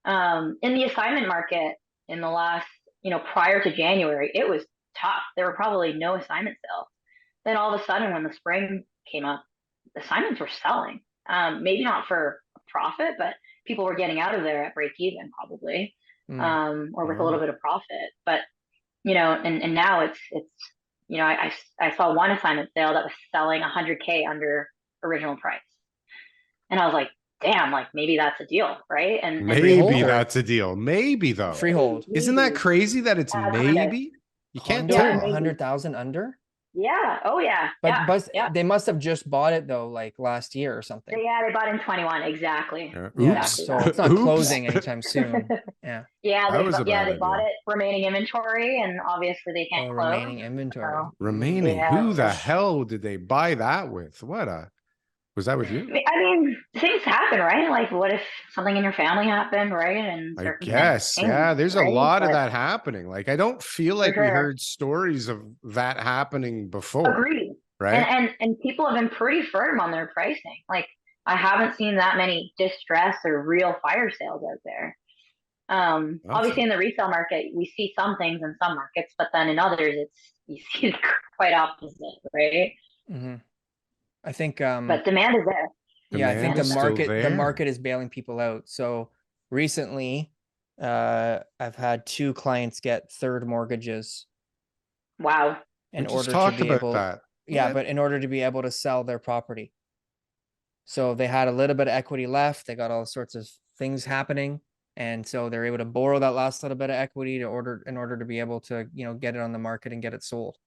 In the assignment market in the last, prior to January, it was tough. There were probably no assignment sales. Then all of a sudden, when the spring came up, assignments were selling. Maybe not for a profit, but people were getting out of there at break even probably, Mm. or with a little bit of profit. But and now it's I saw one assignment sale that was selling 100K under original price, and I was like, damn, like maybe that's a deal, right? And Freehold Maybe or that's a deal. Maybe though. freehold? Isn't that maybe, crazy that it's yeah, kind of, maybe? You can't Condo, yeah, a tell. maybe, 100,000 under? yeah, oh yeah, But yeah, but yeah. they must have just bought it though, like last year or something. They bought in 21, exactly, Yeah, Oops. exactly so it's that. not Oops. closing anytime soon. Yeah. Yeah, That was a bad they bought idea. it remaining inventory, and obviously they can't Oh, close. remaining inventory. So Mm. Remaining. yeah, Who so the hell did they buy that with? Was that with you? I mean, things happen, right? Like, what if something in your family happened, right? And I circumstances guess. change, Yeah, there's a right? lot of But that happening. Like, I don't feel for like we sure, heard stories of that happening before, agreed. And right? people have been pretty firm on their pricing. Like, I haven't seen that many distress or real fire sales out there. Obviously, Awesome. in the resale market, we see some things in some markets, but then in others, you see it quite opposite, right? Hmm. I think But demand is there. yeah, I think Demand Demand the is is there. still market the there. market is bailing people out. So recently, I've had two clients get third mortgages Wow. We in just order to talked be about able, that. yeah, What? but in order to be able to sell their property. So they had a little bit of equity left. They got all sorts of things happening. And so they're able to borrow that last little bit of equity in order to be able to, get it on the market and get it sold.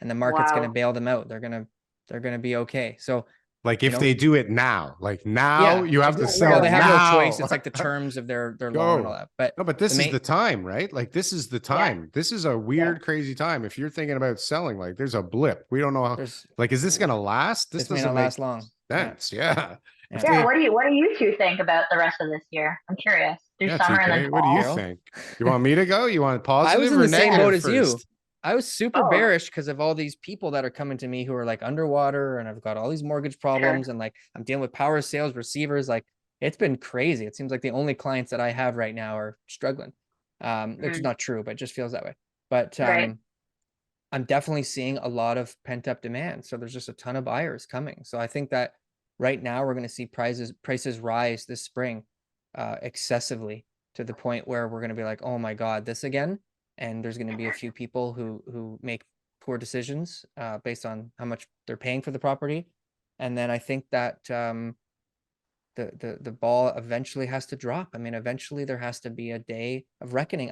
And the market's going to Wow. bail them out. They're going to be okay. So, Like you if know, they do it now, like now yeah, you have to well, sell Yeah. they have no choice. now. It's like the terms of their loan and all Go. that. But No, but the this is main, the time, right? Like this is the Yeah. time. This is a Yeah. weird, crazy time. If you're thinking about selling, like there's a blip. We don't know how, there's like, is this gonna last? This this may doesn't not make last long. Yeah, sense. Yeah. If yeah. Yeah. they, What do you two think about the rest of this year? I'm curious. Through yeah, summer and then TK, what do you fall. Daryl, think? You want me to go? You want I was positive in or the same boat negative as you. first? I was super Oh, bearish because of all these people that are coming to me who are like underwater, and I've got all these mortgage problems, sure. and like I'm dealing with power sales receivers. Like it's been crazy. It seems like the only clients that I have right now are struggling. Which is Mm, not true, but it just feels that way. But right. I'm definitely seeing a lot of pent up demand. So there's just a ton of buyers coming. So I think that right now we're going to see prices rise this spring excessively to the point where we're going to be like, oh my God, this again. And there's going to be a few people who make poor decisions based on how much they're paying for the property. And then I think that the ball eventually has to drop. I mean, eventually there has to be a day of reckoning.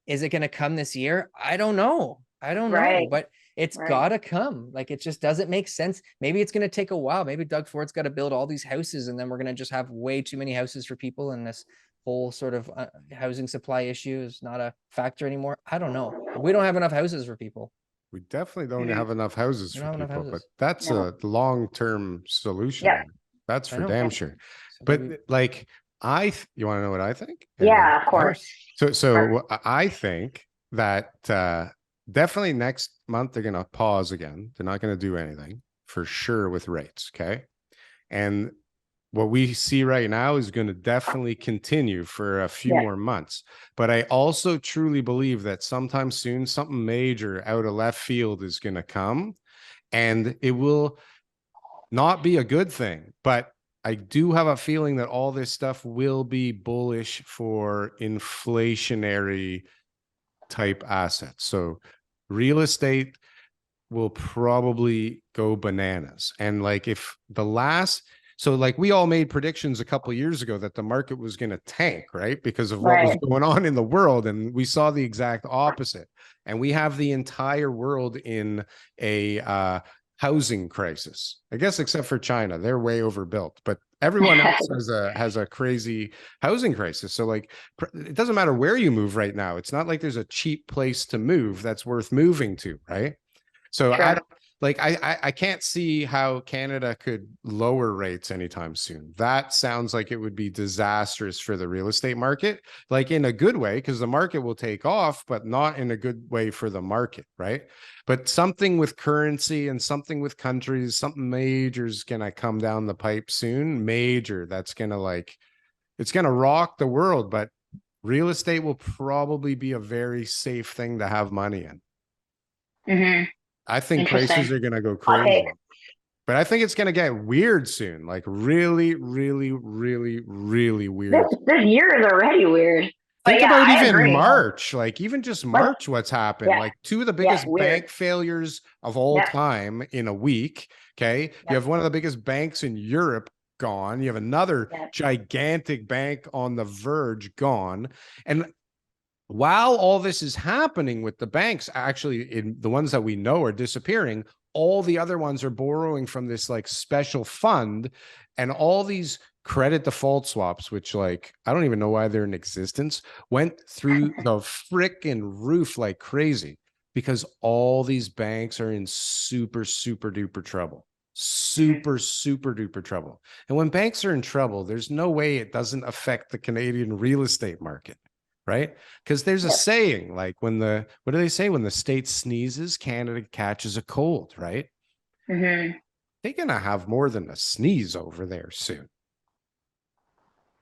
Is it going to come this year? I don't know. Right. But it's Right. gotta come. Like it just doesn't make sense. Maybe it's gonna take a while. Maybe Doug Ford's got to build all these houses, and then we're gonna just have way too many houses for people, and this whole sort of housing supply issue is not a factor anymore. I don't know. We don't have enough houses for people. We definitely don't Mm, have enough houses We for don't have enough people, but houses. that's no. a long-term Yep. solution. That's I for know. damn Yeah. sure. So But maybe, like you want to know what I think? And then Yeah. Of of course. course. so I think that definitely next month they're going to pause again. They're not going to do anything for sure with rates. Okay. And what we see right now is going to definitely continue for a few Yeah. more months. But I also truly believe that sometime soon, something major out of left field is going to come, and it will not be a good thing. But I do have a feeling that all this stuff will be bullish for inflationary type assets. So real estate will probably go bananas. And like if the last, so like we all made predictions a couple of years ago that the market was going to tank, right? Because of what was Right. going on in the world. And we saw the exact opposite. And we have the entire world in a housing crisis, I guess, except for China. They're way overbuilt, but everyone else has a crazy housing crisis. So like it doesn't matter where you move right now. It's not like there's a cheap place to move that's worth moving to, right? So I Sure. don't like I can't see how Canada could lower rates anytime soon. That sounds like it would be disastrous for the real estate market, like in a good way, because the market will take off, but not in a good way for the market, right? But something with currency and something with countries, something major is gonna come down the pipe soon. Major that's gonna like it's gonna rock the world, but real estate will probably be a very safe thing to have money in. Mm-hmm. I think prices are going to go Hot take. crazy, but I think it's going to get weird soon. Like really, really, really, really weird. This year is already weird. But Think yeah, about I even agree. March, like even just March, what's happened? Yeah. Like two of the Yeah, biggest weird. bank failures of all Yep. time in a week. Okay. Yep. You have one of the biggest banks in Europe gone. You have another Yep. gigantic bank on the verge gone. And while all this is happening with the banks, actually, in the ones that we know are disappearing, all the other ones are borrowing from this like special fund, and all these credit default swaps, which like I don't even know why they're in existence, went through the frickin' roof like crazy because all these banks are in super, super duper trouble. Super, super duper trouble. And when banks are in trouble, there's no way it doesn't affect the Canadian real estate market. Right? Because there's a saying like what do they say? When the state sneezes, Canada catches a cold, right? Mm-hmm. They're going to have more than a sneeze over there soon.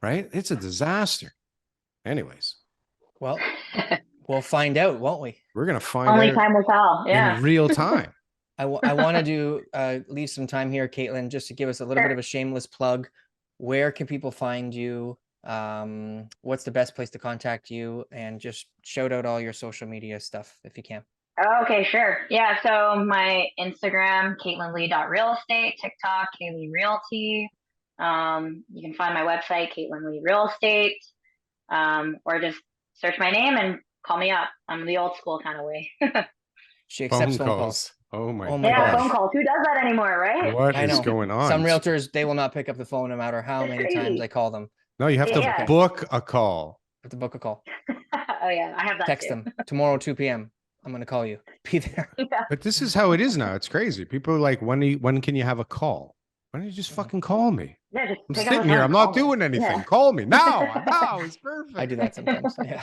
Right? It's a disaster. Anyways. Well, we'll find out, won't we? We're going to find Only out time will tell. Yeah. in real time. I want to leave some time here, Caitlin, just to give us a little bit of a shameless plug. Where can people find you? What's the best place to contact you? And just shout out all your social media stuff if you can. Okay, sure. Yeah, so my Instagram, CaitlinLee.realestate, TikTok, Kaylee Realty. You can find my website, Caitlin Lee Real Estate, or just search my name and call me up. I'm the old school kind of way. She accepts phone calls. Oh my Yeah, gosh. phone calls. Who does that anymore, right? What I is know. going on? Some realtors, they will not pick up the phone no matter how That's many crazy. times I call them. No, you have to Yeah. book a call. I have to book a call. Oh yeah, I have that Text too. them tomorrow 2 p.m. I'm going to call you. Be there. Yeah. But this is how it is now. It's crazy. People are like, when can you have a call? Why don't you just fucking call me? Yeah, just I'm pick up the sitting here. phone I'm and not call me. doing anything. Yeah. Call me now. Now is perfect. I do that sometimes. Yeah.